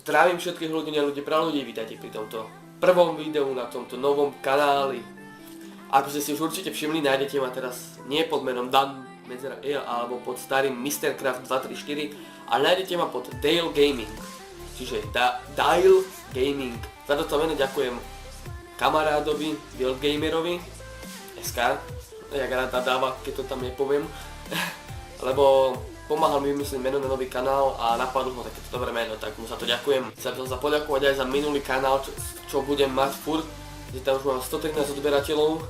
Zdravím všetkých ľudí a ľudí pre ľudí, vítajte pri tomto prvom videu na tomto novom kanáli. Ako ste si už určite všimli, nájdete ma teraz nie pod menom Dan Medzera L alebo pod starým MrCraft 234, ale nájdete ma pod Dale Gaming, čiže Dale Gaming. Za toto meno ďakujem kamarádovi, Wildgamerovi SK, jak rád dáva, keď to tam nepoviem, lebo pomáhal mi vymyslieť meno na nový kanál a napadlo ho takéto dobré meno, tak mu za to ďakujem. Chcem sa poďakovať aj za minulý kanál, čo budem mať furt, že tam už mám 113 odberateľov.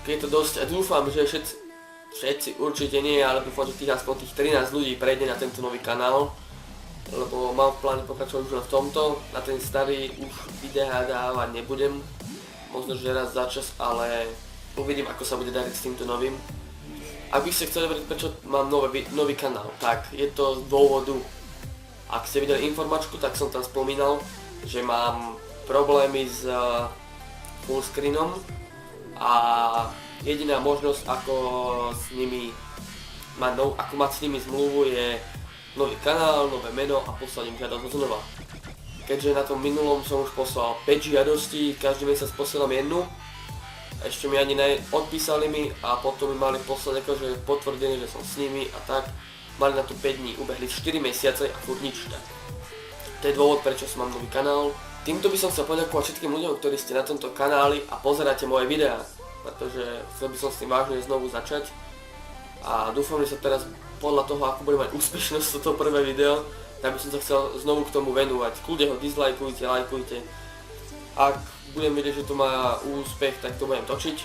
Je to dosť a dúfam, že všetci určite nie, ale dúfam, že aspoň tých 13 ľudí prejde na tento nový kanál, lebo mám v pláne pokračovať už v tomto, na ten starý už videá dávať nebudem, možno že raz za čas, ale uvidím, ako sa bude dariť s týmto novým. Ak by ste chceli vedieť, prečo mám nový kanál, tak je to z dôvodu, ak ste videli informačku, tak som tam spomínal, že mám problémy s fullscreenom a jediná možnosť, ako mať s nimi zmluvu, je nový kanál, nové meno a poslať im žiadosť znova. Keďže na tom minulom som už poslal 5 žiadostí, každý mesiac posielam jednu, ešte mi ani odpísali mi a potom mi mali poslať akože potvrdené, že som s nimi a tak. Mali na to 5 dní, ubehli 4 mesiace a furt nič tak. To je dôvod, prečo som mám nový kanál. Týmto by som chcel poďakovať všetkým ľuďom, ktorí ste na tomto kanáli a pozeráte moje videá, pretože chcel by som s tým vážne znovu začať. A dúfam, že sa teraz podľa toho, ako bude mať úspešnosť toto prvé video, tak by som sa chcel znovu k tomu venovať. Kľudne ho dislajkujte, lajkujte. Ak budem vedieť, že to má úspech, tak to budem točiť.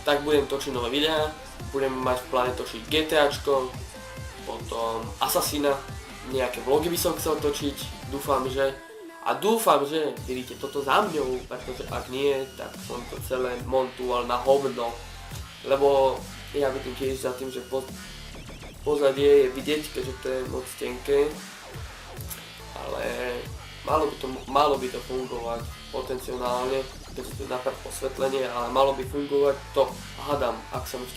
Tak budem točiť nové videá, budem mať v pláne točiť GTAčko, potom Assassina, nejaké vlogy by som chcel točiť, dúfam, že vidíte toto za mňou, pretože ak nie, tak som to celé montoval na hovno, lebo ja vidím tiež za tým, že pozadie je vidieť, keďže to je moc tenké, ale malo by to fungovať potenciálne, keďže to je napríklad osvetlenie, ale malo by fungovať to, hádam, ak sa mi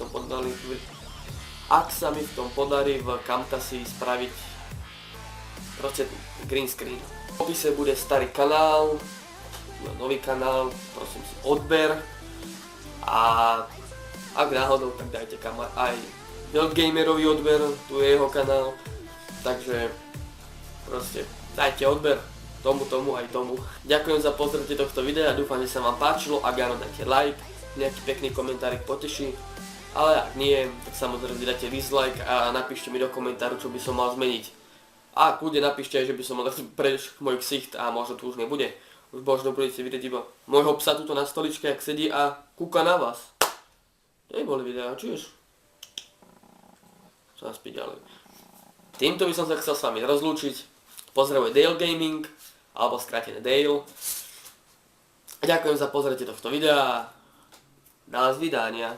v tom podarí v Camtasii spraviť proste green screen. V opise bude starý kanál, nový kanál, prosím si odber a ak náhodou, tak dajte aj Wildgamerovi odber, tu je jeho kanál, takže proste dajte odber tomu aj tomu. Ďakujem za pozrietie tohto videa, dúfam, že sa vám páčilo, ak áno, dajte like, nejaký pekný komentárik poteší, ale ak nie, tak samozrejme dajte dislike a napíšte mi do komentáru, čo by som mal zmeniť. A kľudne napíšte aj, že by som mal prejsť môj ksicht a možno tu už nebude. Už možno budete vidieť iba môjho psa tuto na stoličke, jak sedí a kúka na vás. To neboli videá, čuješ? Čo nás piť ďalej. Týmto by som sa chcel s vami rozlúčiť. Pozdravuje Dale Gaming, alebo skrátené Dale. Ďakujem za pozrietie tohto videa. Dá z vydania.